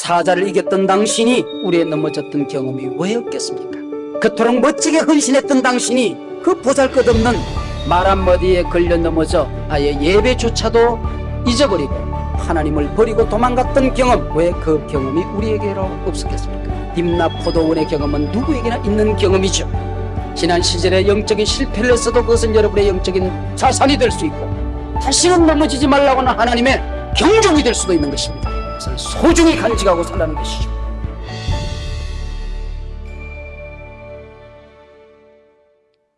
사자를 이겼던 당신이 우리의 넘어졌던 경험이 왜 없겠습니까? 그토록 멋지게 헌신했던 당신이 그 보잘것없는 말 한마디에 걸려 넘어져 아예 예배조차도 잊어버리고 하나님을 버리고 도망갔던 경험, 왜 그 경험이 우리에게로 없었겠습니까? 딥나 포도원의 경험은 누구에게나 있는 경험이죠. 지난 시절에 영적인 실패를 했어도 그것은 여러분의 영적인 자산이 될 수 있고 다시는 넘어지지 말라고 하는 하나님의 경종이 될 수도 있는 것입니다. 그것을 소중히 간직하고 살라는 것이죠.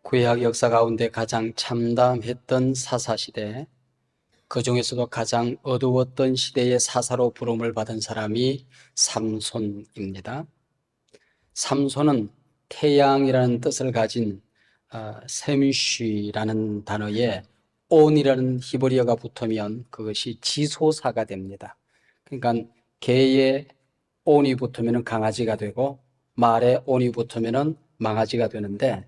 구약 역사 가운데 가장 참담했던 사사시대, 그 중에서도 가장 어두웠던 시대의 사사로 부름을 받은 사람이 삼손입니다. 삼손은 태양이라는 뜻을 가진 셈쉬라는 단어에 온이라는 히브리어가 붙으면 그것이 지소사가 됩니다. 그러니까 개에 온이 붙으면 강아지가 되고 말에 온이 붙으면 망아지가 되는데,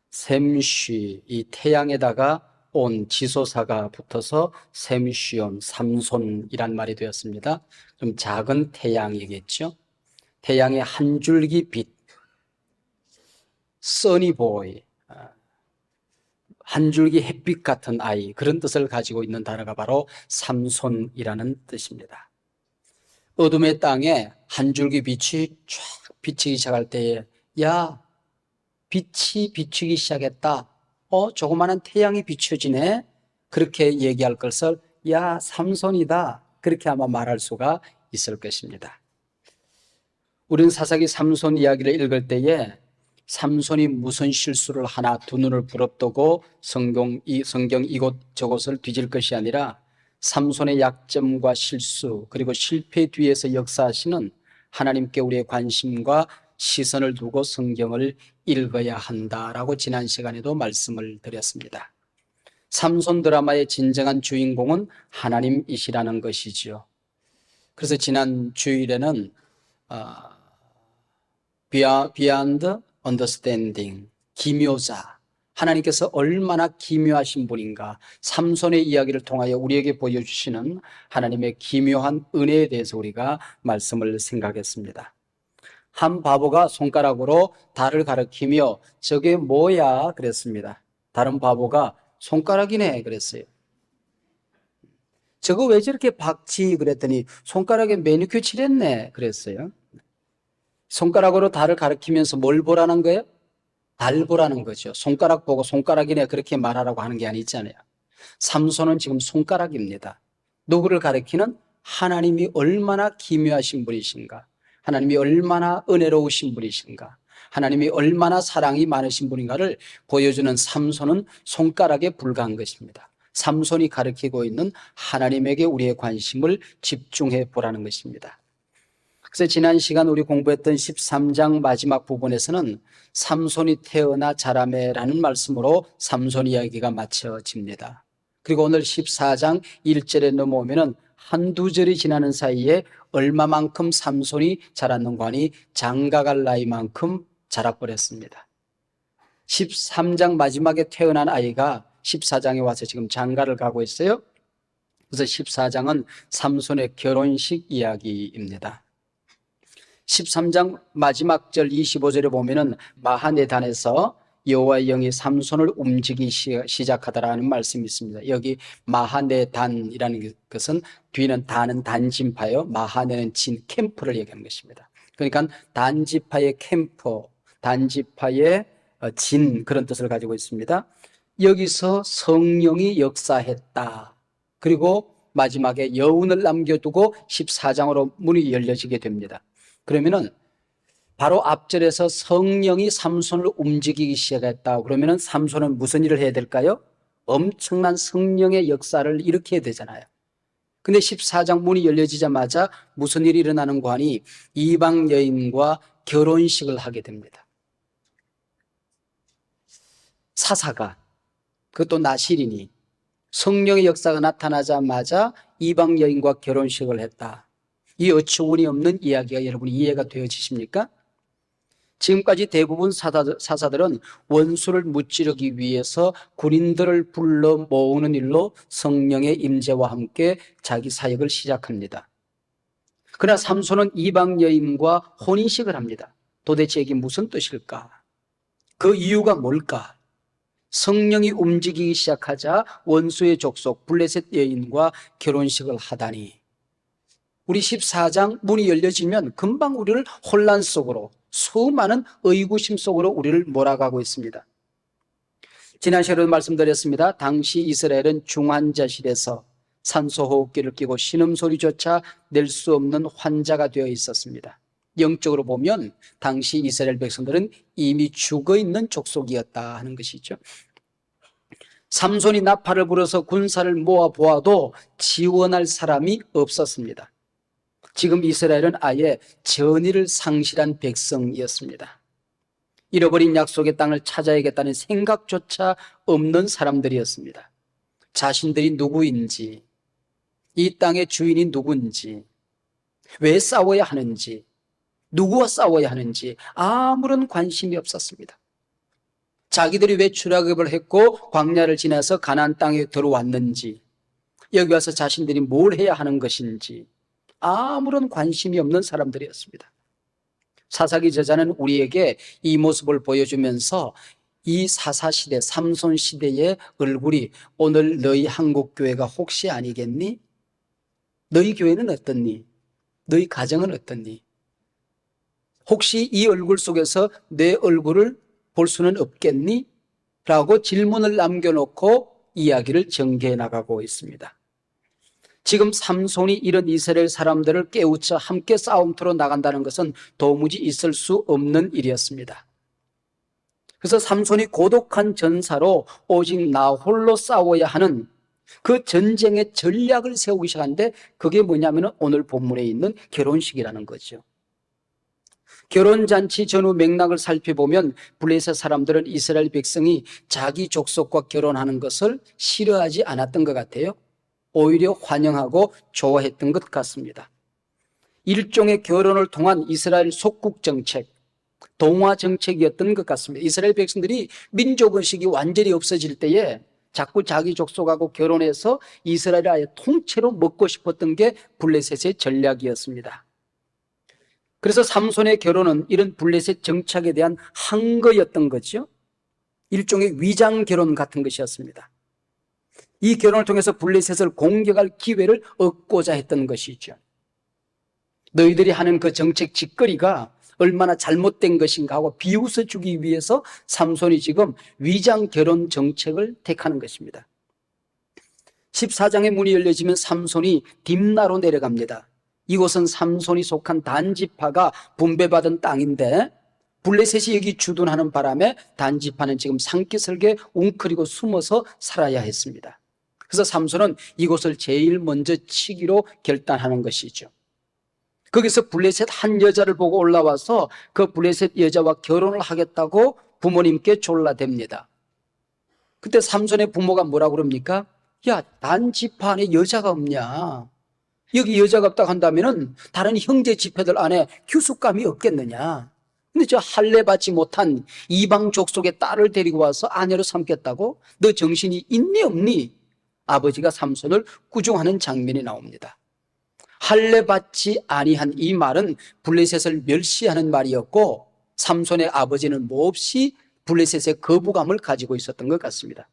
셈쉬, 이 태양에다가 온 지소사가 붙어서 셈쉬온, 삼손이란 말이 되었습니다. 좀 작은 태양이겠죠. 태양의 한 줄기 빛, 써니보이, 한 줄기 햇빛 같은 아이, 그런 뜻을 가지고 있는 단어가 바로 삼손이라는 뜻입니다. 어둠의 땅에 한 줄기 빛이 쫙 비치기 시작할 때에 야, 빛이 비추기 시작했다. 조그마한 태양이 비춰지네. 그렇게 얘기할 것을 야, 삼손이다. 그렇게 아마 말할 수가 있을 것입니다. 우리는 사사기 삼손 이야기를 읽을 때에 삼손이 무슨 실수를 하나 두 눈을 부릅뜨고 성경 이곳저곳을 뒤질 것이 아니라 삼손의 약점과 실수 그리고 실패 뒤에서 역사하시는 하나님께 우리의 관심과 시선을 두고 성경을 읽어야 한다라고 지난 시간에도 말씀을 드렸습니다. 삼손 드라마의 진정한 주인공은 하나님이시라는 것이지요. 그래서 지난 주일에는 Beyond Understanding, 기묘자, 하나님께서 얼마나 기묘하신 분인가, 삼손의 이야기를 통하여 우리에게 보여주시는 하나님의 기묘한 은혜에 대해서 우리가 말씀을 생각했습니다. 한 바보가 손가락으로 달을 가리키며 저게 뭐야 그랬습니다. 다른 바보가 손가락이네 그랬어요. 저거 왜 저렇게 박지 그랬더니 손가락에 매니큐어 칠했네 그랬어요. 손가락으로 달을 가리키면서 뭘 보라는 거예요? 달 보라는 거죠. 손가락 보고 손가락이네 그렇게 말하라고 하는 게 아니잖아요. 삼손은 지금 손가락입니다. 누구를 가리키는? 하나님이 얼마나 기묘하신 분이신가, 하나님이 얼마나 은혜로우신 분이신가, 하나님이 얼마나 사랑이 많으신 분인가를 보여주는 삼손은 손가락에 불과한 것입니다. 삼손이 가리키고 있는 하나님에게 우리의 관심을 집중해 보라는 것입니다. 그래서 지난 시간 우리 공부했던 13장 마지막 부분에서는 삼손이 태어나 자라매라는 말씀으로 삼손 이야기가 마쳐집니다. 그리고 오늘 14장 1절에 넘어오면은 한두 절이 지나는 사이에 얼마만큼 삼손이 자랐는가 하니 장가갈 나이만큼 자라버렸습니다. 13장 마지막에 태어난 아이가 14장에 와서 지금 장가를 가고 있어요. 그래서 14장은 삼손의 결혼식 이야기입니다. 13장 마지막 절 25절에 보면은 마하네단에서 여호와의 영이 삼손을 움직이기 시작하더라는 말씀이 있습니다. 여기 마하네단이라는 것은 뒤는 단은 단지파예요. 마하네는 진, 캠프를 얘기하는 것입니다. 그러니까 단지파의 캠프, 단지파의 진, 그런 뜻을 가지고 있습니다. 여기서 성령이 역사했다. 그리고 마지막에 여운을 남겨두고 14장으로 문이 열려지게 됩니다. 그러면은 바로 앞절에서 성령이 삼손을 움직이기 시작했다. 그러면은 삼손은 무슨 일을 해야 될까요? 엄청난 성령의 역사를 일으켜야 되잖아요. 근데 14장 문이 열려지자마자 무슨 일이 일어나는가 하니 이방 여인과 결혼식을 하게 됩니다. 사사가, 그것도 나실이니 성령의 역사가 나타나자마자 이방 여인과 결혼식을 했다. 이 어처구니 없는 이야기가 여러분 이해가 되어지십니까? 지금까지 대부분 사사들은 원수를 무찌르기 위해서 군인들을 불러 모으는 일로 성령의 임재와 함께 자기 사역을 시작합니다. 그러나 삼손은 이방 여인과 혼인식을 합니다. 도대체 이게 무슨 뜻일까? 그 이유가 뭘까? 성령이 움직이기 시작하자 원수의 족속 블레셋 여인과 결혼식을 하다니, 우리 14장 문이 열려지면 금방 우리를 혼란 속으로, 수많은 의구심 속으로 우리를 몰아가고 있습니다. 지난 시간에도 말씀드렸습니다. 당시 이스라엘은 중환자실에서 산소호흡기를 끼고 신음소리조차 낼 수 없는 환자가 되어 있었습니다. 영적으로 보면 당시 이스라엘 백성들은 이미 죽어 있는 족속이었다 하는 것이죠. 삼손이 나팔을 불어서 군사를 모아 보아도 지원할 사람이 없었습니다. 지금 이스라엘은 아예 전의를 상실한 백성이었습니다. 잃어버린 약속의 땅을 찾아야겠다는 생각조차 없는 사람들이었습니다. 자신들이 누구인지, 이 땅의 주인이 누군지, 왜 싸워야 하는지, 누구와 싸워야 하는지 아무런 관심이 없었습니다. 자기들이 왜 출애굽을 했고 광야를 지나서 가나안 땅에 들어왔는지, 여기 와서 자신들이 뭘 해야 하는 것인지 아무런 관심이 없는 사람들이었습니다. 사사기 저자는 우리에게 이 모습을 보여주면서 이 사사시대, 삼손시대의 얼굴이 오늘 너희 한국교회가 혹시 아니겠니? 너희 교회는 어떻니? 너희 가정은 어떻니? 혹시 이 얼굴 속에서 내 얼굴을 볼 수는 없겠니? 라고 질문을 남겨놓고 이야기를 전개해 나가고 있습니다. 지금 삼손이 이런 이스라엘 사람들을 깨우쳐 함께 싸움터로 나간다는 것은 도무지 있을 수 없는 일이었습니다. 그래서 삼손이 고독한 전사로 오직 나 홀로 싸워야 하는 그 전쟁의 전략을 세우기 시작하는데, 그게 뭐냐면 오늘 본문에 있는 결혼식이라는 거죠. 결혼잔치 전후 맥락을 살펴보면 블레셋 사람들은 이스라엘 백성이 자기 족속과 결혼하는 것을 싫어하지 않았던 것 같아요. 오히려 환영하고 좋아했던 것 같습니다. 일종의 결혼을 통한 이스라엘 속국 정책, 동화 정책이었던 것 같습니다. 이스라엘 백성들이 민족의식이 완전히 없어질 때에 자꾸 자기 족속하고 결혼해서 이스라엘을 아예 통째로 먹고 싶었던 게 블레셋의 전략이었습니다. 그래서 삼손의 결혼은 이런 블레셋 정착에 대한 항거였던 거죠. 일종의 위장 결혼 같은 것이었습니다. 이 결혼을 통해서 블레셋을 공격할 기회를 얻고자 했던 것이죠. 너희들이 하는 그 정책 짓거리가 얼마나 잘못된 것인가 하고 비웃어주기 위해서 삼손이 지금 위장 결혼 정책을 택하는 것입니다. 14장의 문이 열려지면 삼손이 딥나로 내려갑니다. 이곳은 삼손이 속한 단지파가 분배받은 땅인데, 블레셋이 여기 주둔하는 바람에 단지파는 지금 산기슭에 웅크리고 숨어서 살아야 했습니다. 그래서 삼손은 이곳을 제일 먼저 치기로 결단하는 것이죠. 거기서 블레셋 한 여자를 보고 올라와서 그 블레셋 여자와 결혼을 하겠다고 부모님께 졸라댑니다. 그때 삼손의 부모가 뭐라고 그럽니까? 야, 단지파 안에 여자가 없냐? 여기 여자가 없다고 한다면은 다른 형제 지파들 안에 규숙감이 없겠느냐? 근데 저 할례 받지 못한 이방 족속의 딸을 데리고 와서 아내로 삼겠다고? 너 정신이 있니 없니? 아버지가 삼손을 꾸중하는 장면이 나옵니다. 할례 받지 아니한 이 말은 블레셋을 멸시하는 말이었고, 삼손의 아버지는 몹시 블레셋의 거부감을 가지고 있었던 것 같습니다.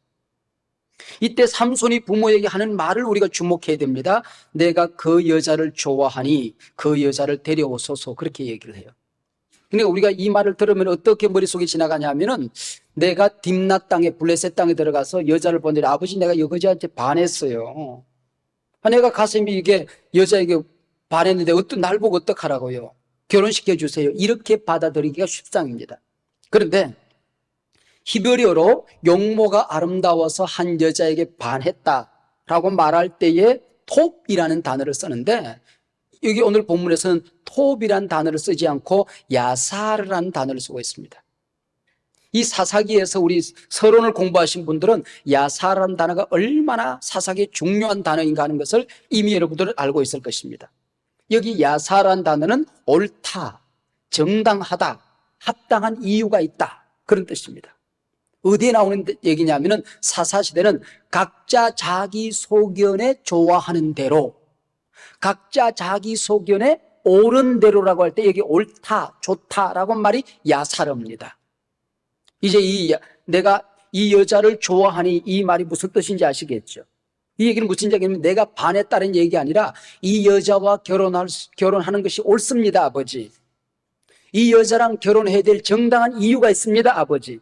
이때 삼손이 부모에게 하는 말을 우리가 주목해야 됩니다. 내가 그 여자를 좋아하니 그 여자를 데려오소서, 그렇게 얘기를 해요. 그러니까 우리가 이 말을 들으면 어떻게 머릿속에 지나가냐면은, 내가 딥나 땅에, 블레셋 땅에 들어가서 여자를 보는데 아버지 내가 이 여자한테 반했어요. 내가 가슴이 이게 여자에게 반했는데 날 보고 어떡하라고요? 결혼시켜 주세요. 이렇게 받아들이기가 쉽상입니다. 그런데 히브리어로 용모가 아름다워서 한 여자에게 반했다라고 말할 때에 톱이라는 단어를 쓰는데, 여기 오늘 본문에서는 톱이라는 단어를 쓰지 않고 야사르라는 단어를 쓰고 있습니다. 이 사사기에서 우리 서론을 공부하신 분들은 야사라는 단어가 얼마나 사사기에 중요한 단어인가 하는 것을 이미 여러분들은 알고 있을 것입니다. 여기 야사라는 단어는 옳다, 정당하다, 합당한 이유가 있다, 그런 뜻입니다. 어디에 나오는 얘기냐면은 사사시대는 각자 자기 소견에 좋아하는 대로, 각자 자기 소견에 옳은 대로라고 할 때 여기 옳다, 좋다라고 한 말이 야사릅니다. 이제 내가 이 여자를 좋아하니 이 말이 무슨 뜻인지 아시겠죠? 이 얘기는 무슨 얘기냐면 내가 반했다는 얘기 아니라 이 여자와 결혼하는 것이 옳습니다, 아버지. 이 여자랑 결혼해야 될 정당한 이유가 있습니다, 아버지.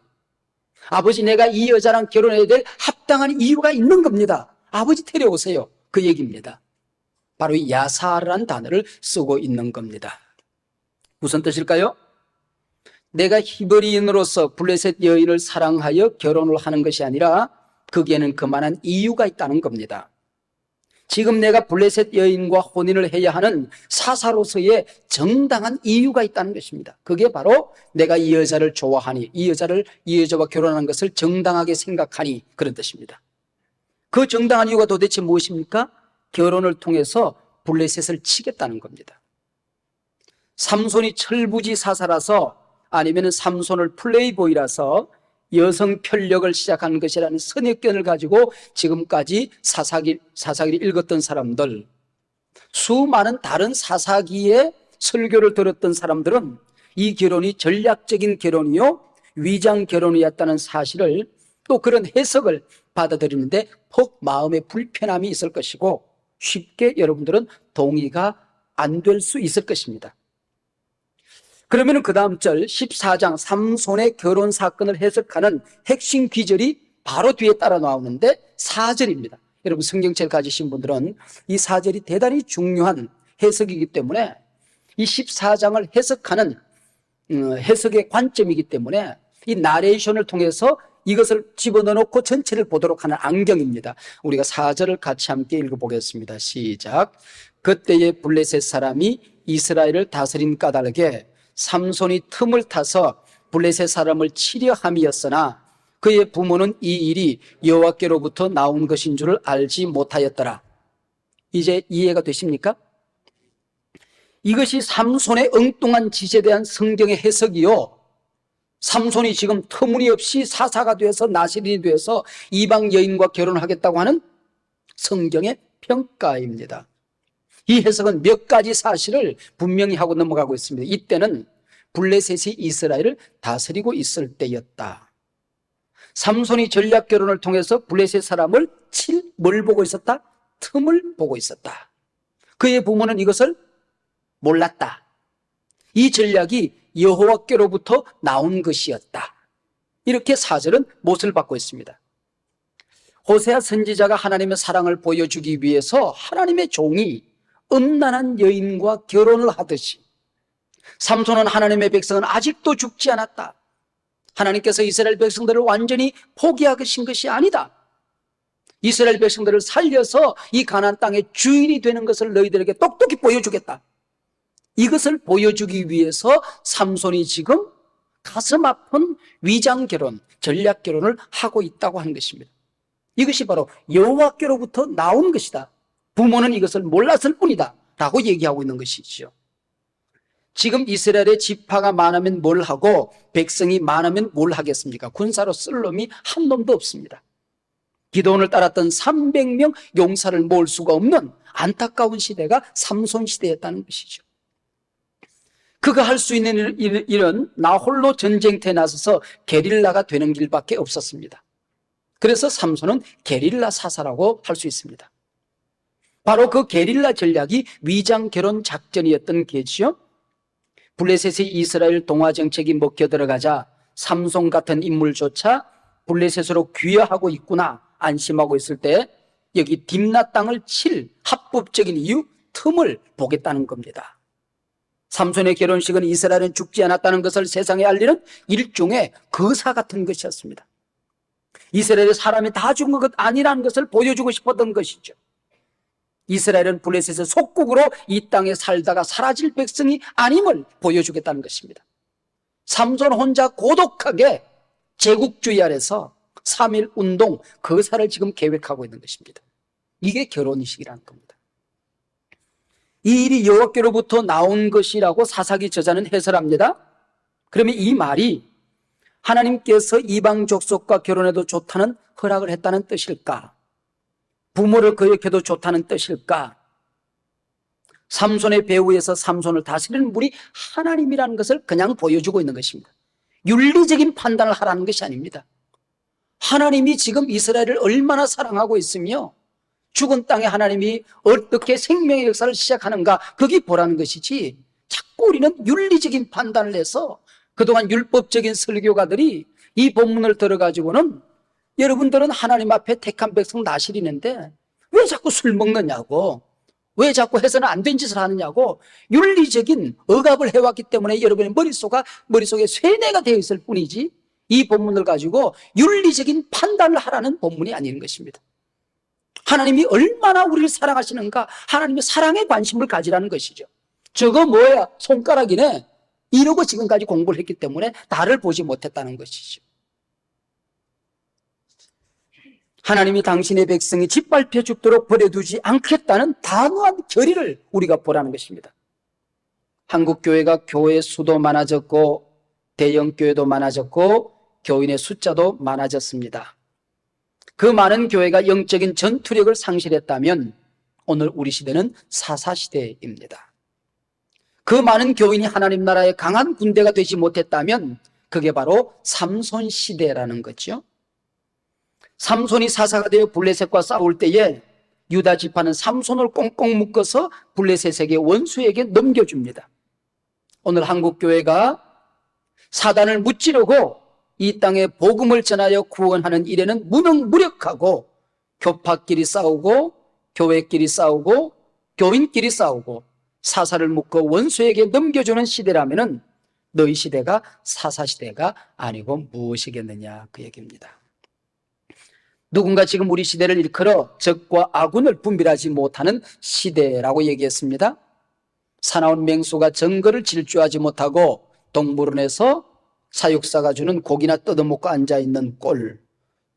아버지, 내가 이 여자랑 결혼해야 될 합당한 이유가 있는 겁니다. 아버지 데려오세요. 그 얘기입니다. 바로 이 야사라는 단어를 쓰고 있는 겁니다. 무슨 뜻일까요? 내가 히브리인으로서 블레셋 여인을 사랑하여 결혼을 하는 것이 아니라 거기에는 그만한 이유가 있다는 겁니다. 지금 내가 블레셋 여인과 혼인을 해야 하는 사사로서의 정당한 이유가 있다는 것입니다. 그게 바로 내가 이 여자를 좋아하니, 이 여자와 결혼하는 것을 정당하게 생각하니, 그런 뜻입니다. 그 정당한 이유가 도대체 무엇입니까? 결혼을 통해서 블레셋을 치겠다는 겁니다. 삼손이 철부지 사사라서, 아니면 삼손을 플레이보이라서 여성 편력을 시작한 것이라는 선입견을 가지고 지금까지 사사기를 읽었던 사람들, 수많은 다른 사사기의 설교를 들었던 사람들은 이 결혼이 전략적인 결혼이요 위장 결혼이었다는 사실을, 또 그런 해석을 받아들이는데 퍽 마음에 불편함이 있을 것이고 쉽게 여러분들은 동의가 안 될 수 있을 것입니다. 그러면 그 다음 절 14장 삼손의 결혼 사건을 해석하는 핵심 귀절이 바로 뒤에 따라 나오는데 4절입니다. 여러분 성경책을 가지신 분들은 이 4절이 대단히 중요한 해석이기 때문에, 이 14장을 해석하는 해석의 관점이기 때문에 이 나레이션을 통해서 이것을 집어넣어놓고 전체를 보도록 하는 안경입니다. 우리가 4절을 같이 함께 읽어보겠습니다. 시작. 그때에 블레셋 사람이 이스라엘을 다스린 까닭에 삼손이 틈을 타서 블레셋 사람을 치려 함이었으나 그의 부모는 이 일이 여호와께로부터 나온 것인 줄을 알지 못하였더라. 이제 이해가 되십니까? 이것이 삼손의 엉뚱한 짓에 대한 성경의 해석이요, 삼손이 지금 터무니없이 사사가 되어서 나시린이 되어서 이방 여인과 결혼하겠다고 하는 성경의 평가입니다. 이 해석은 몇 가지 사실을 분명히 하고 넘어가고 있습니다. 이때는 블레셋이 이스라엘을 다스리고 있을 때였다. 삼손이 전략 결혼을 통해서 블레셋 사람을 뭘 보고 있었다? 틈을 보고 있었다. 그의 부모는 이것을 몰랐다. 이 전략이 여호와께로부터 나온 것이었다. 이렇게 4절은 못을 받고 있습니다. 호세아 선지자가 하나님의 사랑을 보여주기 위해서 하나님의 종이 음란한 여인과 결혼을 하듯이 삼손은 하나님의 백성은 아직도 죽지 않았다. 하나님께서 이스라엘 백성들을 완전히 포기하신 것이 아니다. 이스라엘 백성들을 살려서 이 가나안 땅의 주인이 되는 것을 너희들에게 똑똑히 보여주겠다. 이것을 보여주기 위해서 삼손이 지금 가슴 아픈 위장 결혼, 전략 결혼을 하고 있다고 하는 것입니다. 이것이 바로 여호와께로부터 나온 것이다. 부모는 이것을 몰랐을 뿐이다 라고 얘기하고 있는 것이죠. 지금 이스라엘의 지파가 많으면 뭘 하고 백성이 많으면 뭘 하겠습니까? 군사로 쓸 놈이 한 놈도 없습니다. 기드온을 따랐던 300명 용사를 모을 수가 없는 안타까운 시대가 삼손 시대였다는 것이죠. 그가 할 수 있는 일은 나 홀로 전쟁터에 나서서 게릴라가 되는 길밖에 없었습니다. 그래서 삼손은 게릴라 사사라고 할 수 있습니다. 바로 그 게릴라 전략이 위장 결혼 작전이었던 게지요. 블레셋의 이스라엘 동화 정책이 먹혀 들어가자 삼손 같은 인물조차 블레셋으로 귀화하고 있구나 안심하고 있을 때 여기 딥나 땅을 칠 합법적인 이유, 틈을 보겠다는 겁니다. 삼손의 결혼식은 이스라엘은 죽지 않았다는 것을 세상에 알리는 일종의 거사 같은 것이었습니다. 이스라엘의 사람이 다 죽은 것 아니라는 것을 보여주고 싶었던 것이죠. 이스라엘은 블레셋의 속국으로 이 땅에 살다가 사라질 백성이 아님을 보여주겠다는 것입니다. 삼손 혼자 고독하게 제국주의 아래서 3.1 운동, 거사를 지금 계획하고 있는 것입니다. 이게 결혼식이라는 겁니다. 이 일이 여호와께로부터 나온 것이라고 사사기 저자는 해설합니다. 그러면 이 말이 하나님께서 이방 족속과 결혼해도 좋다는 허락을 했다는 뜻일까? 부모를 거역해도 좋다는 뜻일까? 삼손의 배후에서 삼손을 다스리는 분이 하나님이라는 것을 그냥 보여주고 있는 것입니다. 윤리적인 판단을 하라는 것이 아닙니다. 하나님이 지금 이스라엘을 얼마나 사랑하고 있으며 죽은 땅에 하나님이 어떻게 생명의 역사를 시작하는가, 거기 보라는 것이지, 자꾸 우리는 윤리적인 판단을 해서 그동안 율법적인 설교가들이 이 본문을 들어가지고는 여러분들은 하나님 앞에 택한 백성 나시리는데 왜 자꾸 술 먹느냐고, 왜 자꾸 해서는 안 된 짓을 하느냐고, 윤리적인 억압을 해왔기 때문에 여러분의 머릿속에 쇠뇌가 되어 있을 뿐이지, 이 본문을 가지고 윤리적인 판단을 하라는 본문이 아닌 것입니다. 하나님이 얼마나 우리를 사랑하시는가, 하나님의 사랑에 관심을 가지라는 것이죠. 저거 뭐야, 손가락이네, 이러고 지금까지 공부를 했기 때문에 달을 보지 못했다는 것이죠. 하나님이 당신의 백성이 짓밟혀 죽도록 버려두지 않겠다는 단호한 결의를 우리가 보라는 것입니다. 한국교회가 교회 수도 많아졌고 대형교회도 많아졌고 교인의 숫자도 많아졌습니다. 그 많은 교회가 영적인 전투력을 상실했다면 오늘 우리 시대는 사사시대입니다. 그 많은 교인이 하나님 나라의 강한 군대가 되지 못했다면 그게 바로 삼손 시대라는 거죠. 삼손이 사사가 되어 블레셋과 싸울 때에 유다 지파는 삼손을 꽁꽁 묶어서 블레셋에게, 원수에게 넘겨줍니다. 오늘 한국교회가 사단을 무찌르고 이 땅에 복음을 전하여 구원하는 일에는 무능무력하고 교파끼리 싸우고 교회끼리 싸우고 교인끼리 싸우고 사사를 묶어 원수에게 넘겨주는 시대라면은 너희 시대가 사사시대가 아니고 무엇이겠느냐, 그 얘기입니다. 누군가 지금 우리 시대를 일컬어 적과 아군을 분별하지 못하는 시대라고 얘기했습니다. 사나운 맹수가 정글을 질주하지 못하고 동물원에서 사육사가 주는 고기나 뜯어먹고 앉아있는 꼴,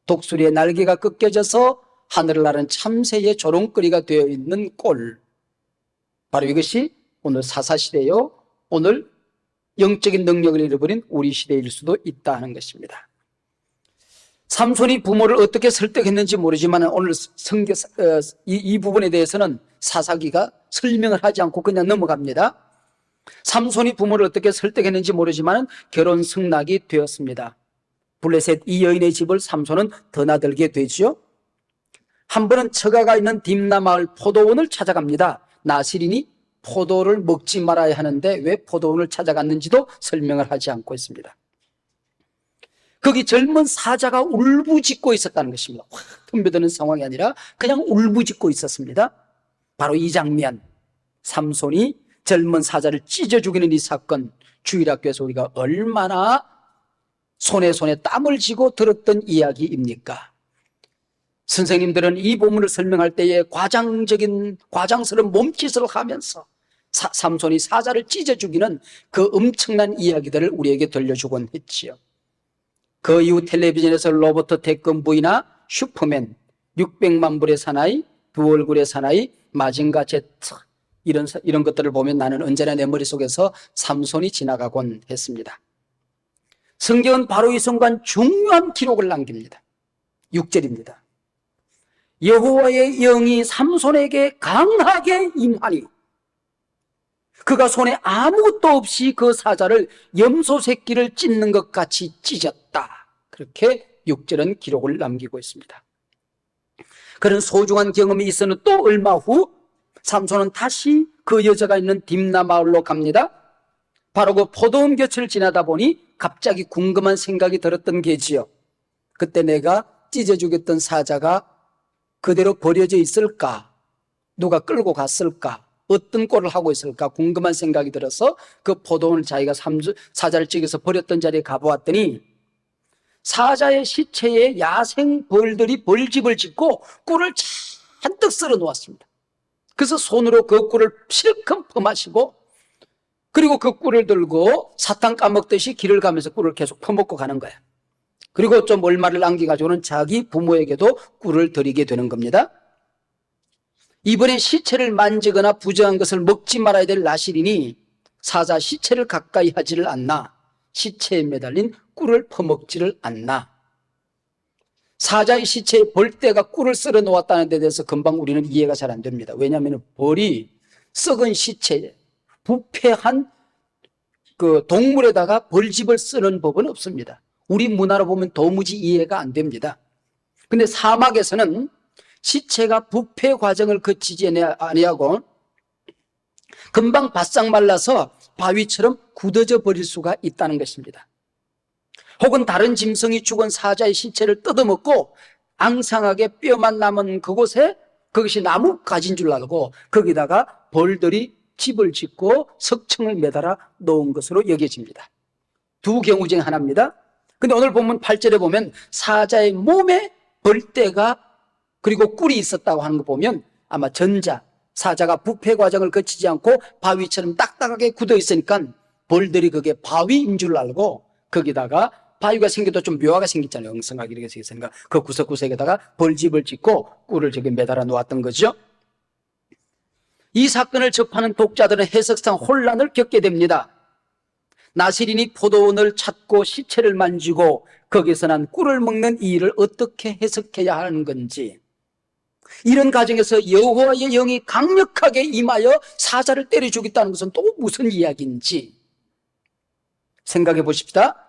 독수리의 날개가 꺾여져서 하늘을 나는 참새의 조롱거리가 되어 있는 꼴, 바로 이것이 오늘 사사시대요, 오늘 영적인 능력을 잃어버린 우리 시대일 수도 있다 하는 것입니다. 삼손이 부모를 어떻게 설득했는지 모르지만 오늘 이 부분에 대해서는 사사기가 설명을 하지 않고 그냥 넘어갑니다. 삼손이 부모를 어떻게 설득했는지 모르지만 결혼 승낙이 되었습니다. 블레셋 이 여인의 집을 삼손은 드나들게 되죠. 한 번은 처가가 있는 딥나 마을 포도원을 찾아갑니다. 나시린이 포도를 먹지 말아야 하는데 왜 포도원을 찾아갔는지도 설명을 하지 않고 있습니다. 거기 젊은 사자가 울부짖고 있었다는 것입니다. 확 덤벼드는 상황이 아니라 그냥 울부짖고 있었습니다. 바로 이 장면, 삼손이 젊은 사자를 찢어 죽이는 이 사건, 주일학교에서 우리가 얼마나 손에 땀을 쥐고 들었던 이야기입니까? 선생님들은 이 본문을 설명할 때에 과장스러운 몸짓을 하면서 삼손이 사자를 찢어 죽이는 그 엄청난 이야기들을 우리에게 들려주곤 했지요. 그 이후 텔레비전에서 로버트 태권브이나 슈퍼맨, 600만 불의 사나이, 두 얼굴의 사나이, 마징가 제트, 이런 것들을 보면 나는 언제나 내 머릿속에서 삼손이 지나가곤 했습니다. 성경은 바로 이 순간 중요한 기록을 남깁니다. 6절입니다. 여호와의 영이 삼손에게 강하게 임하니 그가 손에 아무것도 없이 그 사자를 염소 새끼를 찢는 것 같이 찢었다. 그렇게 6절은 기록을 남기고 있습니다. 그런 소중한 경험이 있어는 또 얼마 후 삼손은 다시 그 여자가 있는 딥나 마을로 갑니다. 바로 그 포도원 곁을 지나다 보니 갑자기 궁금한 생각이 들었던 게지요. 그때 내가 찢어 죽였던 사자가 그대로 버려져 있을까? 누가 끌고 갔을까? 어떤 꼴을 하고 있을까? 궁금한 생각이 들어서 그 포도원을 자기가 사자를 찢어서 버렸던 자리에 가보았더니 사자의 시체에 야생 벌들이 벌집을 짓고 꿀을 잔뜩 썰어 놓았습니다. 그래서 손으로 그 꿀을 실컷 퍼마시고 그리고 그 꿀을 들고 사탕 까먹듯이 길을 가면서 꿀을 계속 퍼먹고 가는 거예요. 그리고 좀 얼마를 남겨가지고는 자기 부모에게도 꿀을 드리게 되는 겁니다. 이번에 시체를 만지거나 부정한 것을 먹지 말아야 될 나시린이 사자 시체를 가까이 하지를 않나, 시체에 매달린 꿀을 퍼먹지를 않나. 사자의 시체에 벌떼가 꿀을 썰어 놓았다는 데 대해서 금방 우리는 이해가 잘 안 됩니다. 왜냐하면 벌이 썩은 시체에 부패한 그 동물에다가 벌집을 쓰는 법은 없습니다. 우리 문화로 보면 도무지 이해가 안 됩니다. 근데 사막에서는 시체가 부패 과정을 거치지 아니하고 금방 바싹 말라서 바위처럼 굳어져 버릴 수가 있다는 것입니다. 혹은 다른 짐승이 죽은 사자의 시체를 뜯어먹고 앙상하게 뼈만 남은 그곳에 그것이 나뭇가지인 줄 알고 거기다가 벌들이 집을 짓고 석청을 매달아 놓은 것으로 여겨집니다. 두 경우 중 하나입니다. 근데 오늘 본문 8절에 보면 사자의 몸에 벌떼가 그리고 꿀이 있었다고 하는 거 보면 아마 전자, 사자가 부패 과정을 거치지 않고 바위처럼 딱딱하게 굳어 있으니까 벌들이 그게 바위인 줄 알고 거기다가 바위가 생겨도 좀 묘하게 생겼잖아요. 엉성하게 이렇게 생겼으니까 그 구석구석에다가 벌집을 짓고 꿀을 저기 매달아 놓았던 거죠. 이 사건을 접하는 독자들은 해석상 혼란을 겪게 됩니다. 나시린이 포도원을 찾고 시체를 만지고 거기서 난 꿀을 먹는 이 일을 어떻게 해석해야 하는 건지, 이런 가정에서 여호와의 영이 강력하게 임하여 사자를 때려 죽였다는 것은 또 무슨 이야기인지 생각해 보십시다.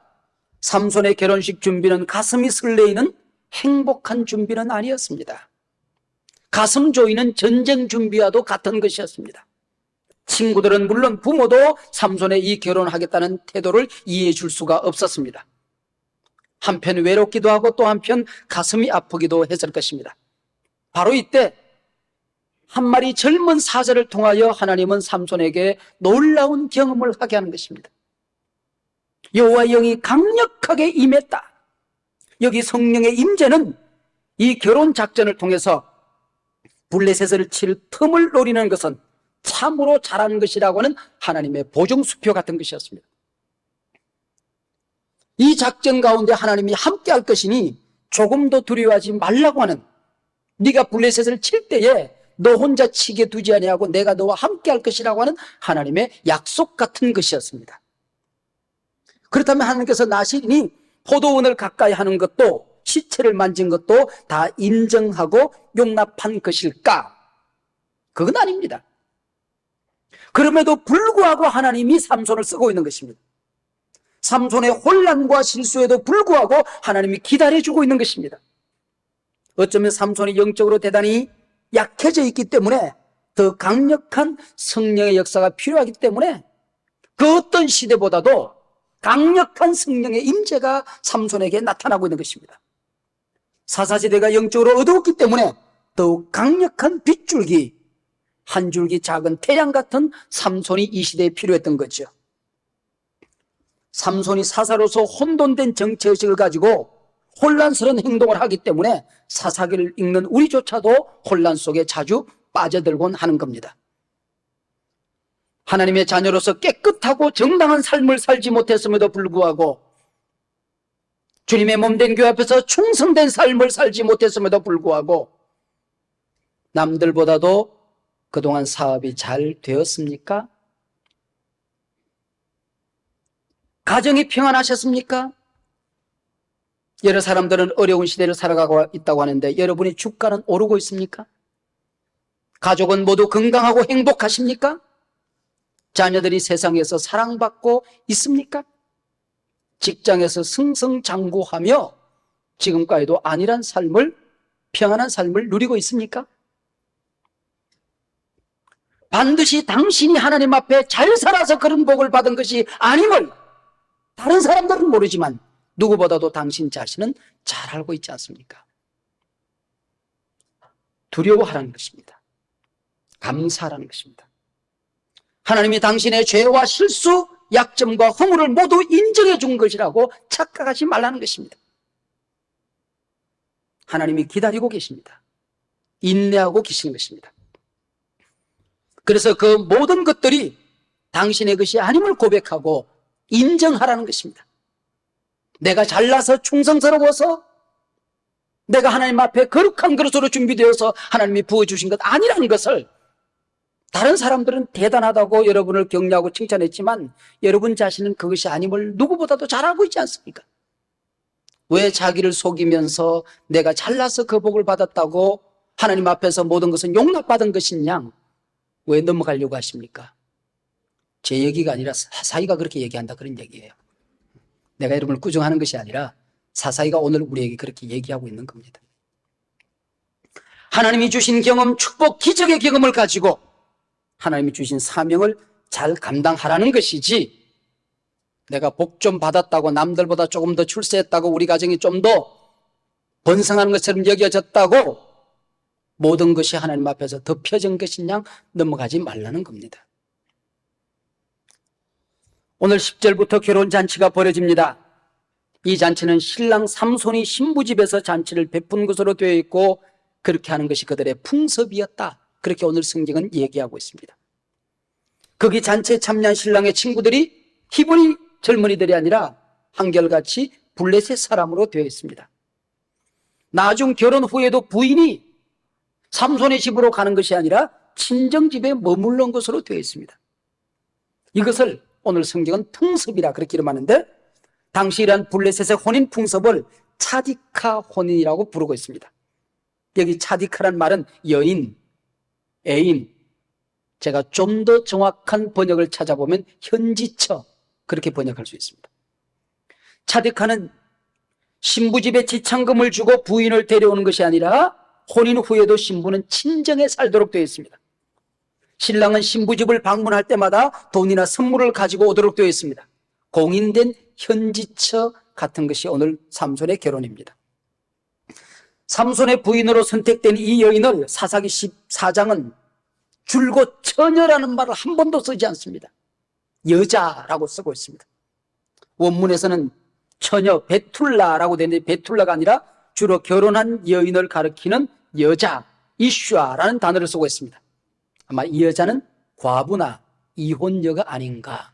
삼손의 결혼식 준비는 가슴이 설레이는 행복한 준비는 아니었습니다. 가슴 조이는 전쟁 준비와도 같은 것이었습니다. 친구들은 물론 부모도 삼손의 이 결혼하겠다는 태도를 이해해 줄 수가 없었습니다. 한편 외롭기도 하고 또 한편 가슴이 아프기도 했을 것입니다. 바로 이때 한 마리 젊은 사자를 통하여 하나님은 삼손에게 놀라운 경험을 하게 하는 것입니다. 여호와의 영이 강력하게 임했다. 여기 성령의 임재는 이 결혼 작전을 통해서 블레셋을 칠 틈을 노리는 것은 참으로 잘하는 것이라고 하는 하나님의 보증수표 같은 것이었습니다. 이 작전 가운데 하나님이 함께할 것이니 조금도 두려워하지 말라고 하는, 네가 블레셋을 칠 때에 너 혼자 치게 두지 아니하고 내가 너와 함께할 것이라고 하는 하나님의 약속 같은 것이었습니다. 그렇다면 하나님께서 나시린이 포도원을 가까이 하는 것도 시체를 만진 것도 다 인정하고 용납한 것일까? 그건 아닙니다. 그럼에도 불구하고 하나님이 삼손을 쓰고 있는 것입니다. 삼손의 혼란과 실수에도 불구하고 하나님이 기다려주고 있는 것입니다. 어쩌면 삼손이 영적으로 대단히 약해져 있기 때문에 더 강력한 성령의 역사가 필요하기 때문에 그 어떤 시대보다도 강력한 성령의 임재가 삼손에게 나타나고 있는 것입니다. 사사시대가 영적으로 어두웠기 때문에 더욱 강력한 빗줄기, 한 줄기 작은 태양 같은 삼손이 이 시대에 필요했던 거죠. 삼손이 사사로서 혼돈된 정체의식을 가지고 혼란스러운 행동을 하기 때문에 사사기를 읽는 우리조차도 혼란 속에 자주 빠져들곤 하는 겁니다. 하나님의 자녀로서 깨끗하고 정당한 삶을 살지 못했음에도 불구하고, 주님의 몸된 교회 앞에서 충성된 삶을 살지 못했음에도 불구하고 남들보다도 그동안 사업이 잘 되었습니까? 가정이 평안하셨습니까? 여러 사람들은 어려운 시대를 살아가고 있다고 하는데 여러분의 주가는 오르고 있습니까? 가족은 모두 건강하고 행복하십니까? 자녀들이 세상에서 사랑받고 있습니까? 직장에서 승승장구하며 지금까지도 안일한 삶을, 평안한 삶을 누리고 있습니까? 반드시 당신이 하나님 앞에 잘 살아서 그런 복을 받은 것이 아님을 다른 사람들은 모르지만 누구보다도 당신 자신은 잘 알고 있지 않습니까? 두려워하라는 것입니다. 감사하라는 것입니다. 하나님이 당신의 죄와 실수, 약점과 허물을 모두 인정해 준 것이라고 착각하지 말라는 것입니다. 하나님이 기다리고 계십니다. 인내하고 계시는 것입니다. 그래서 그 모든 것들이 당신의 것이 아님을 고백하고 인정하라는 것입니다. 내가 잘나서 충성스러워서 내가 하나님 앞에 거룩한 그릇으로 준비되어서 하나님이 부어주신 것 아니라는 것을, 다른 사람들은 대단하다고 여러분을 격려하고 칭찬했지만 여러분 자신은 그것이 아님을 누구보다도 잘 알고 있지 않습니까? 왜 자기를 속이면서 내가 잘나서 그 복을 받았다고 하나님 앞에서 모든 것은 용납받은 것이냐? 왜 넘어가려고 하십니까? 제 얘기가 아니라 사사기가 그렇게 얘기한다 그런 얘기예요. 내가 여러분을 꾸중하는 것이 아니라 사사기가 오늘 우리에게 그렇게 얘기하고 있는 겁니다. 하나님이 주신 경험, 축복, 기적의 경험을 가지고 하나님이 주신 사명을 잘 감당하라는 것이지, 내가 복 좀 받았다고, 남들보다 조금 더 출세했다고, 우리 가정이 좀 더 번성하는 것처럼 여겨졌다고 모든 것이 하나님 앞에서 덮여진 것이냐 넘어가지 말라는 겁니다. 오늘 10절부터 결혼잔치가 벌어집니다. 이 잔치는 신랑 삼손이 신부집에서 잔치를 베푼 것으로 되어 있고 그렇게 하는 것이 그들의 풍습이었다. 그렇게 오늘 성경은 얘기하고 있습니다. 거기 잔치에 참여한 신랑의 친구들이 히브리 젊은이들이 아니라 한결같이 블레셋 사람으로 되어 있습니다. 나중 결혼 후에도 부인이 삼손의 집으로 가는 것이 아니라 친정집에 머물러 온 것으로 되어 있습니다. 이것을 오늘 성경은 풍습이라 그렇게 이름하는데, 당시 이러한 블레셋의 혼인 풍습을 차디카 혼인이라고 부르고 있습니다. 여기 차디카란 말은 여인, 애인, 제가 좀 더 정확한 번역을 찾아보면 현지처, 그렇게 번역할 수 있습니다. 차디카는 신부집에 지참금을 주고 부인을 데려오는 것이 아니라 혼인 후에도 신부는 친정에 살도록 되어 있습니다. 신랑은 신부집을 방문할 때마다 돈이나 선물을 가지고 오도록 되어 있습니다. 공인된 현지처 같은 것이 오늘 삼손의 결혼입니다. 삼손의 부인으로 선택된 이 여인을 사사기 14장은 줄곧 처녀라는 말을 한 번도 쓰지 않습니다. 여자라고 쓰고 있습니다. 원문에서는 처녀 베툴라라고 되어 있는데, 베툴라가 아니라 주로 결혼한 여인을 가리키는 여자, 이슈아라는 단어를 쓰고 있습니다. 아마 이 여자는 과부나 이혼녀가 아닌가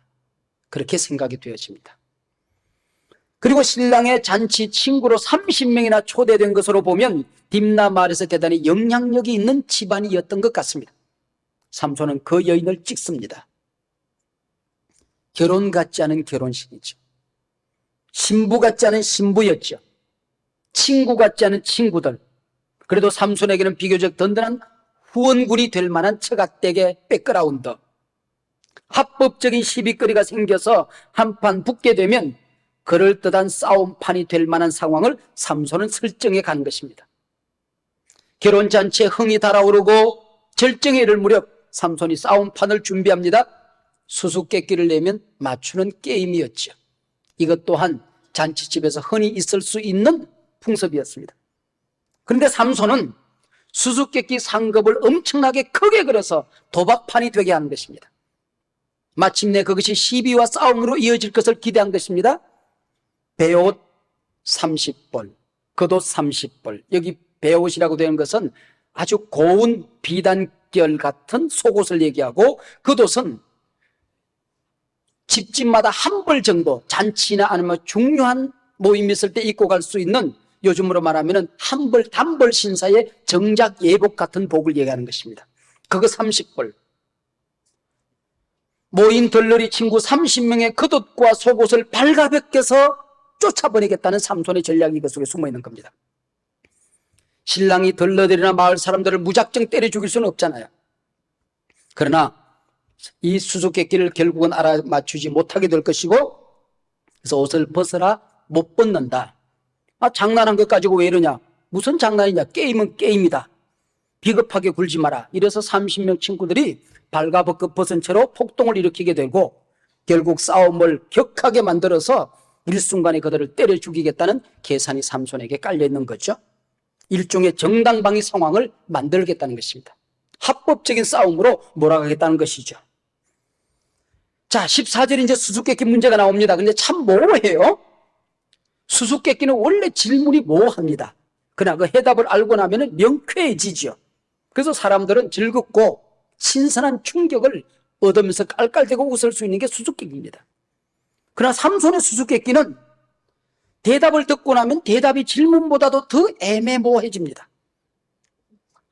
그렇게 생각이 되어집니다. 그리고 신랑의 잔치 친구로 30명이나 초대된 것으로 보면 딥나 마을에서 대단히 영향력이 있는 집안이었던 것 같습니다. 삼손은 그 여인을 찍습니다. 결혼 같지 않은 결혼식이죠. 신부 같지 않은 신부였죠. 친구 같지 않은 친구들. 그래도 삼손에게는 비교적 든든한 후원군이 될 만한 처가댁의 백그라운드, 합법적인 시비거리가 생겨서 한판 붙게 되면 그럴듯한 싸움판이 될 만한 상황을 삼손은 설정해 간 것입니다. 결혼잔치에 흥이 달아오르고 절정에 이를 무렵 삼손이 싸움판을 준비합니다. 수수께끼를 내면 맞추는 게임이었죠. 이것 또한 잔치집에서 흔히 있을 수 있는 풍습이었습니다. 그런데 삼손은 수수께끼 상급을 엄청나게 크게 걸어서 도박판이 되게 하는 것입니다. 마침내 그것이 시비와 싸움으로 이어질 것을 기대한 것입니다. 배옷 30벌, 겉옷 30벌. 여기 배옷이라고 되는 것은 아주 고운 비단결 같은 속옷을 얘기하고, 겉옷은 집집마다 한 벌 정도, 잔치나 아니면 중요한 모임 있을 때 입고 갈 수 있는, 요즘으로 말하면 한 벌, 단벌 신사의 정작 예복 같은 복을 얘기하는 것입니다. 그거 30벌. 모인 덜러리 친구 30명의 겉옷과 속옷을 발가벗겨서 쫓아보내겠다는 삼손의 전략이 이것 속에 숨어있는 겁니다. 신랑이 덜러들이나 마을 사람들을 무작정 때려 죽일 수는 없잖아요. 그러나 이 수수께끼를 결국은 알아맞추지 못하게 될 것이고, 그래서 옷을 벗어라, 못 벗는다. 장난한 것 가지고 왜 이러냐? 무슨 장난이냐? 게임은 게임이다. 비겁하게 굴지 마라. 이래서 30명 친구들이 발가벗고 벗은 채로 폭동을 일으키게 되고, 결국 싸움을 격하게 만들어서 일순간에 그들을 때려 죽이겠다는 계산이 삼손에게 깔려있는 거죠. 일종의 정당방위 상황을 만들겠다는 것입니다. 합법적인 싸움으로 몰아가겠다는 것이죠. 자, 14절에 이제 수수께끼 문제가 나옵니다. 근데 참 모호해요. 수수께끼는 원래 질문이 모호합니다. 그러나 그 해답을 알고 나면 명쾌해지죠. 그래서 사람들은 즐겁고 신선한 충격을 얻으면서 깔깔대고 웃을 수 있는 게 수수께끼입니다. 그러나 삼손의 수수께끼는 대답을 듣고 나면 대답이 질문보다도 더 애매모호해집니다.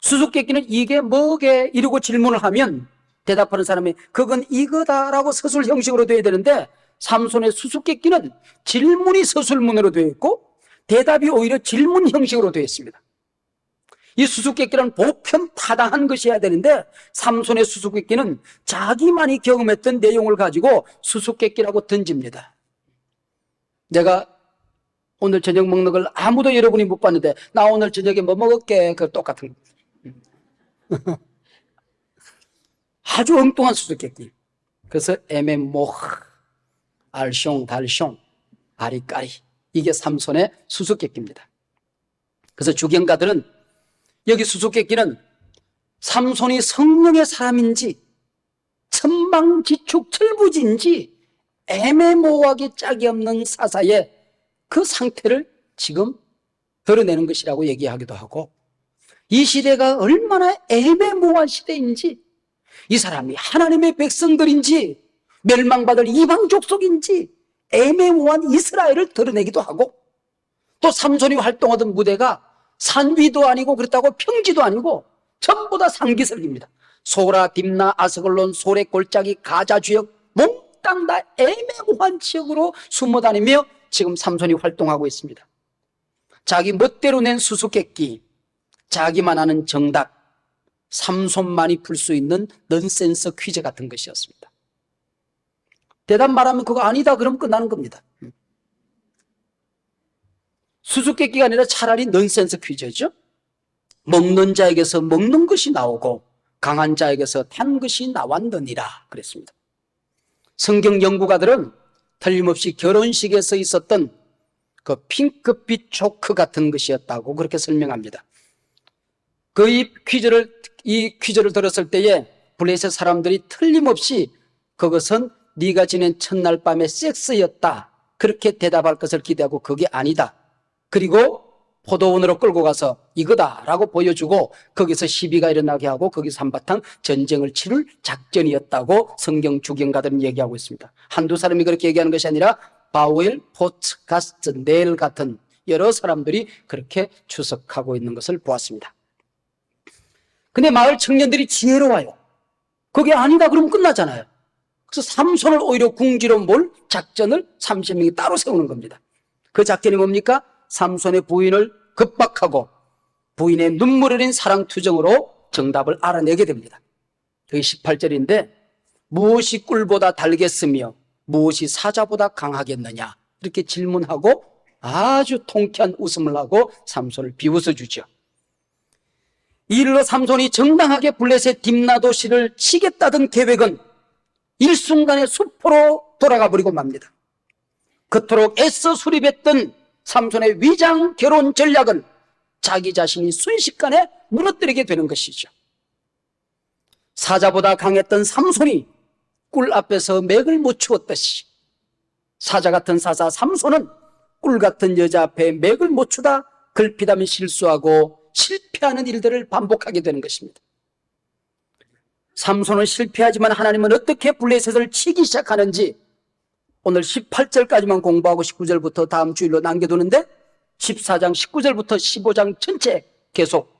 수수께끼는 이게 뭐게 이러고 질문을 하면 대답하는 사람이 그건 이거다라고 서술 형식으로 되어야 되는데, 삼손의 수수께끼는 질문이 서술문으로 되어 있고 대답이 오히려 질문 형식으로 되어 있습니다. 이 수수께끼는 보편타당한 것이어야 되는데 삼손의 수수께끼는 자기만이 경험했던 내용을 가지고 수수께끼라고 던집니다. 내가 오늘 저녁 먹는 걸 아무도 여러분이 못 봤는데 나 오늘 저녁에 뭐 먹을게. 그거 똑같은 거. 아주 엉뚱한 수수께끼. 그래서 에메모, 알숑, 달숑, 아리까리. 이게 삼손의 수수께끼입니다. 그래서 주경가들은 여기 수수께끼는 삼손이 성령의 사람인지 천방지축 철부지인지 애매모호하게 짝이 없는 사사의 그 상태를 지금 드러내는 것이라고 얘기하기도 하고, 이 시대가 얼마나 애매모호한 시대인지, 이 사람이 하나님의 백성들인지 멸망받을 이방 족속인지 애매모호한 이스라엘을 드러내기도 하고, 또 삼손이 활동하던 무대가 산 위도 아니고 그렇다고 평지도 아니고 전부 다 산기슭입니다. 소라, 딥나, 아스글론, 소레, 골짜기, 가자 지역 몽땅 다 애매모호한 지역으로 숨어다니며 지금 삼손이 활동하고 있습니다. 자기 멋대로 낸 수수께끼, 자기만 아는 정답, 삼손만이 풀 수 있는 넌센스 퀴즈 같은 것이었습니다. 대답 말하면 그거 아니다 그러면 끝나는 겁니다. 수수께끼가 아니라 차라리 넌센스 퀴즈죠. 먹는 자에게서 먹는 것이 나오고 강한 자에게서 단 것이 나왔느니라 그랬습니다. 성경 연구가들은 틀림없이 결혼식에서 있었던 그 핑크빛 초크 같은 것이었다고 그렇게 설명합니다. 이 퀴즈를 들었을 때에 블레셋 사람들이 틀림없이 그것은 네가 지낸 첫날 밤의 섹스였다 그렇게 대답할 것을 기대하고 그게 아니다. 그리고 포도원으로 끌고 가서 이거다라고 보여주고 거기서 시비가 일어나게 하고 거기서 한바탕 전쟁을 치를 작전이었다고 성경 주경가들은 얘기하고 있습니다. 한두 사람이 그렇게 얘기하는 것이 아니라 바우엘, 포츠, 가스트, 넬 같은 여러 사람들이 그렇게 추석하고 있는 것을 보았습니다. 근데 마을 청년들이 지혜로워요. 그게 아니다 그러면 끝나잖아요. 그래서 삼손을 오히려 궁지로 몰 작전을 30명이 따로 세우는 겁니다. 그 작전이 뭡니까? 삼손의 부인을 급박하고 부인의 눈물 흘린 사랑투정으로 정답을 알아내게 됩니다. 그게 18절인데 무엇이 꿀보다 달겠으며 무엇이 사자보다 강하겠느냐 이렇게 질문하고 아주 통쾌한 웃음을 하고 삼손을 비웃어주죠. 이 일로 삼손이 정당하게 블레셋 딥나 도시를 치겠다던 계획은 일순간에 수포로 돌아가 버리고 맙니다. 그토록 애써 수립했던 삼손의 위장 결혼 전략은 자기 자신이 순식간에 무너뜨리게 되는 것이죠. 사자보다 강했던 삼손이 꿀 앞에서 맥을 못 추었듯이 사자 같은 사사 삼손은 꿀 같은 여자 앞에 맥을 못 추다 걸핏하면 실수하고 실패하는 일들을 반복하게 되는 것입니다. 삼손은 실패하지만 하나님은 어떻게 블레셋을 치기 시작하는지 오늘 18절까지만 공부하고 19절부터 다음 주일로 남겨두는데 14장 19절부터 15장 전체 계속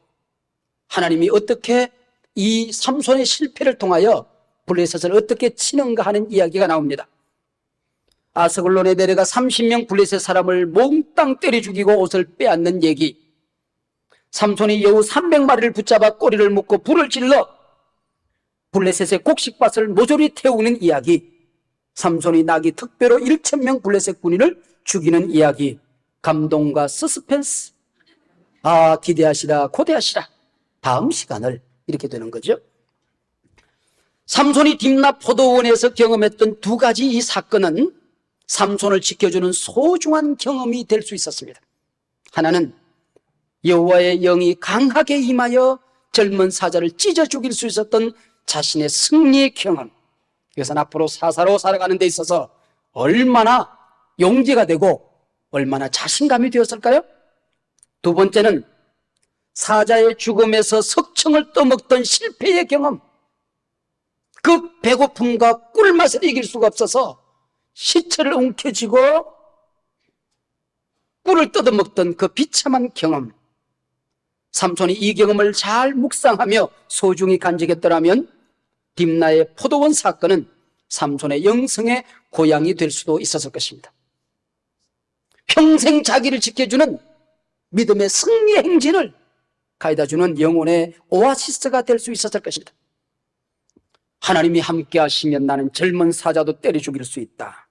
하나님이 어떻게 이 삼손의 실패를 통하여 블레셋을 어떻게 치는가 하는 이야기가 나옵니다. 아스글론에 내려가 30명 블레셋 사람을 몽땅 때려 죽이고 옷을 빼앗는 얘기, 삼손이 여우 300마리를 붙잡아 꼬리를 묶고 불을 질러 블레셋의 곡식밭을 모조리 태우는 이야기, 삼손이 나기 특배로 1,000명 블레셋 군인을 죽이는 이야기, 감동과 서스펜스, 기대하시라 고대하시라. 다음 시간을 이렇게 되는 거죠. 삼손이 딥나 포도원에서 경험했던 두 가지 이 사건은 삼손을 지켜주는 소중한 경험이 될 수 있었습니다. 하나는 여호와의 영이 강하게 임하여 젊은 사자를 찢어 죽일 수 있었던 자신의 승리의 경험, 이것은 앞으로 사사로 살아가는 데 있어서 얼마나 용기가 되고 얼마나 자신감이 되었을까요? 두 번째는 사자의 죽음에서 석청을 떠먹던 실패의 경험, 그 배고픔과 꿀맛을 이길 수가 없어서 시체를 움켜쥐고 꿀을 뜯어먹던 그 비참한 경험, 삼손이 이 경험을 잘 묵상하며 소중히 간직했더라면 딥나의 포도원 사건은 삼손의 영성의 고향이 될 수도 있었을 것입니다. 평생 자기를 지켜주는 믿음의 승리 행진을 가져다주는 영혼의 오아시스가 될 수 있었을 것입니다. 하나님이 함께 하시면 나는 젊은 사자도 때려 죽일 수 있다.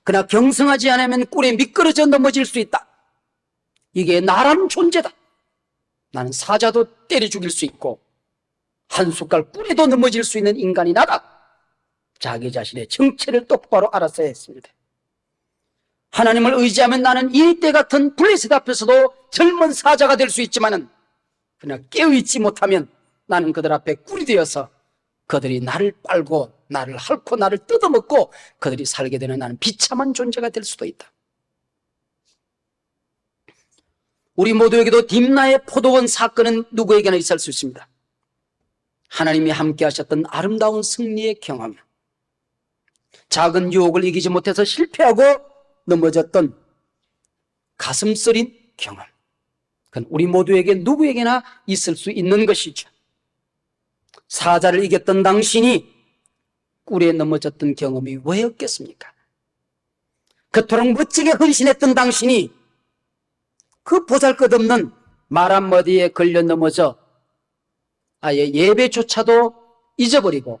그러나 경성하지 않으면 꿀에 미끄러져 넘어질 수 있다. 이게 나라는 존재다. 나는 사자도 때려 죽일 수 있고 한 숟갈 꿀에도 넘어질 수 있는 인간이 나다. 자기 자신의 정체를 똑바로 알았어야 했습니다. 하나님을 의지하면 나는 이때 같은 블레셋 앞에서도 젊은 사자가 될 수 있지만은 그러나 깨어있지 못하면 나는 그들 앞에 꿀이 되어서 그들이 나를 빨고 나를 핥고 나를 뜯어먹고 그들이 살게 되는 나는 비참한 존재가 될 수도 있다. 우리 모두에게도 딥나의 포도원 사건은 누구에게나 있을 수 있습니다. 하나님이 함께 하셨던 아름다운 승리의 경험, 작은 유혹을 이기지 못해서 실패하고 넘어졌던 가슴 쓰린 경험, 그건 우리 모두에게 누구에게나 있을 수 있는 것이죠. 사자를 이겼던 당신이 꿀에 넘어졌던 경험이 왜 없겠습니까? 그토록 멋지게 헌신했던 당신이 그 보잘것없는 말 한마디에 걸려 넘어져 아예 예배조차도 잊어버리고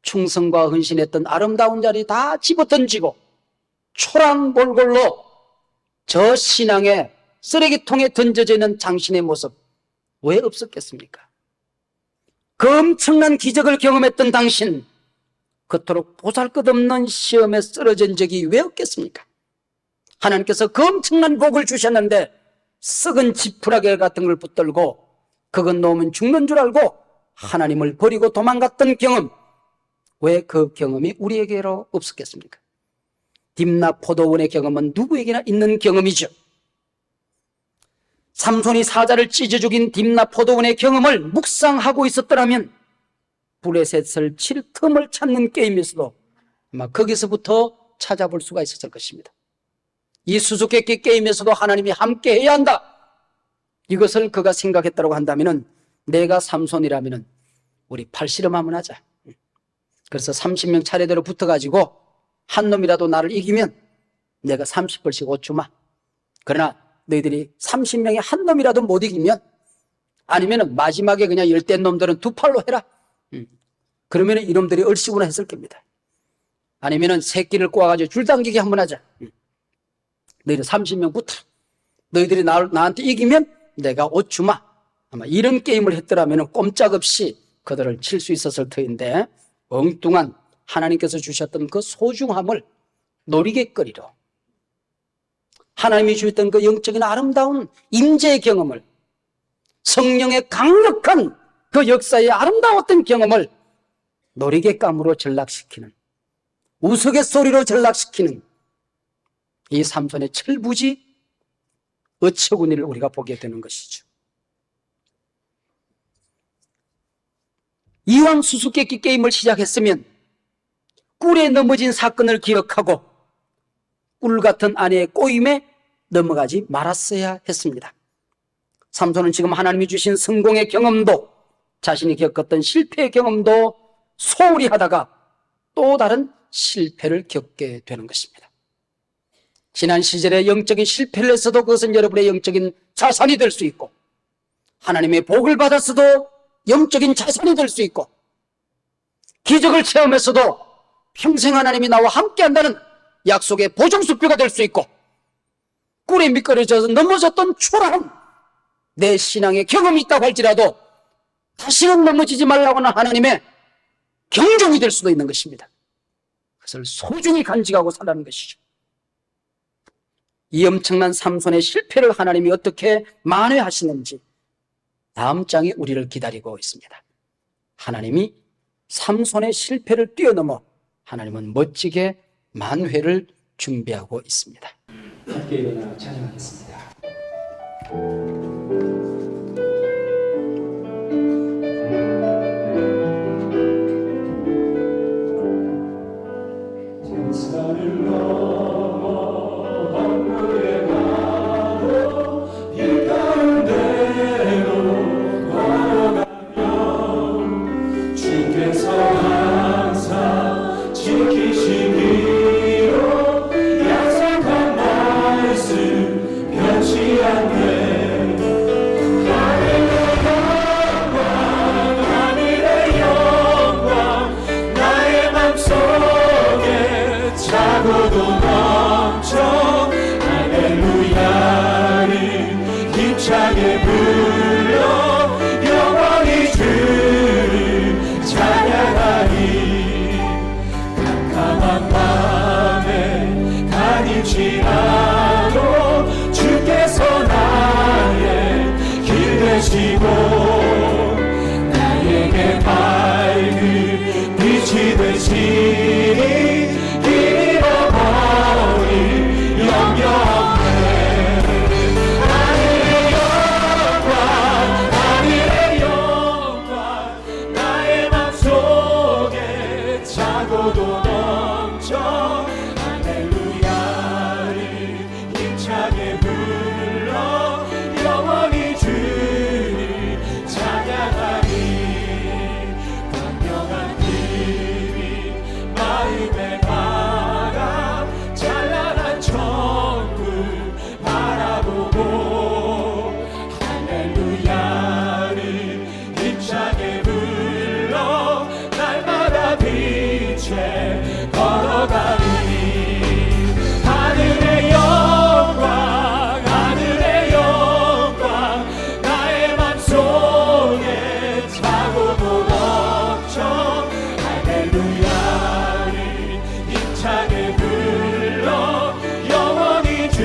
충성과 헌신했던 아름다운 자리 다 집어던지고 초랑골골로 저 신앙의 쓰레기통에 던져져 있는 당신의 모습 왜 없었겠습니까? 그 엄청난 기적을 경험했던 당신, 그토록 보잘것없는 시험에 쓰러진 적이 왜 없겠습니까? 하나님께서 그 엄청난 복을 주셨는데 썩은 지푸라기 같은 걸 붙들고 그건 놓으면 죽는 줄 알고 하나님을 버리고 도망갔던 경험, 왜 그 경험이 우리에게로 없었겠습니까? 딥나 포도원의 경험은 누구에게나 있는 경험이죠. 삼손이 사자를 찢어 죽인 딥나 포도원의 경험을 묵상하고 있었더라면 블레셋을 칠 틈을 찾는 게임에서도 아마 거기서부터 찾아볼 수가 있었을 것입니다. 이 수수께끼 게임에서도 하나님이 함께 해야 한다, 이것을 그가 생각했다고 한다면 내가 삼손이라면 우리 팔씨름 한번 하자. 그래서 30명 차례대로 붙어가지고 한 놈이라도 나를 이기면 내가 30불씩 5주마. 그러나 너희들이 30명의 한 놈이라도 못 이기면, 아니면 마지막에 그냥 열된 놈들은 두 팔로 해라. 그러면 이놈들이 얼씨구나 했을 겁니다. 아니면 새끼를 꼬아가지고 줄당기기 한번 하자. 너희들 30명 붙어. 너희들이 나한테 이기면 내가 5주마. 아마 이런 게임을 했더라면 꼼짝없이 그들을 칠 수 있었을 터인데 엉뚱한 하나님께서 주셨던 그 소중함을 노리겠거리로 하나님이 주셨던 그 영적인 아름다운 임재의 경험을, 성령의 강력한 그 역사의 아름다웠던 경험을 노리개감으로 전락시키는, 우스갯소리로 전락시키는 이 삼손의 철부지 어처구니를 우리가 보게 되는 것이죠. 이왕 수수께끼 게임을 시작했으면 꿀에 넘어진 사건을 기억하고 꿀 같은 아내의 꼬임에 넘어가지 말았어야 했습니다. 삼손은 지금 하나님이 주신 성공의 경험도, 자신이 겪었던 실패의 경험도 소홀히 하다가 또 다른 실패를 겪게 되는 것입니다. 지난 시절에 영적인 실패를 했어도 그것은 여러분의 영적인 자산이 될 수 있고, 하나님의 복을 받았어도 영적인 자산이 될 수 있고, 기적을 체험했어도 평생 하나님이 나와 함께 한다는 약속의 보증수표가 될 수 있고, 꿀에 미끄러져서 넘어졌던 초라한 내 신앙의 경험이 있다고 할지라도 다시는 넘어지지 말라고 하는 하나님의 경종이 될 수도 있는 것입니다. 그것을 소중히 간직하고 살라는 것이죠. 이 엄청난 삼손의 실패를 하나님이 어떻게 만회하시는지 다음 장이 우리를 기다리고 있습니다. 하나님이 삼손의 실패를 뛰어넘어 하나님은 멋지게 만회를 준비하고 있습니다. 함께 일어나 찬양하겠습니다. 산을 넘어 강물에 가도 길 가운데로 걸어가면 주께서 항상 지키시기로 약속한 말씀 변치 않네. 차고도 넘쳐 할렐루야를 힘차게 불러 영원히 주를 찬양하리. 캄캄한 밤에 다닐지라도 주께서 나의 길 되시고 나에게 밝은 빛이 되시니 길 잃어버릴 염려 없네. 하늘의 영광 하늘의 영광 나의 맘속에 차고도 넘쳐 할렐루야를 힘차게 불러 영원히 주를 찬양하리. 광명한 빛 마음에 담아 찬란한 천국 바라보고 할렐루야를 힘차게 불러 날마다 빛에 걸어가리. 하늘의 영광 하늘의 영광 나의 맘속에 차고도 넘쳐 할렐루야를 힘차게 불러 영원히 주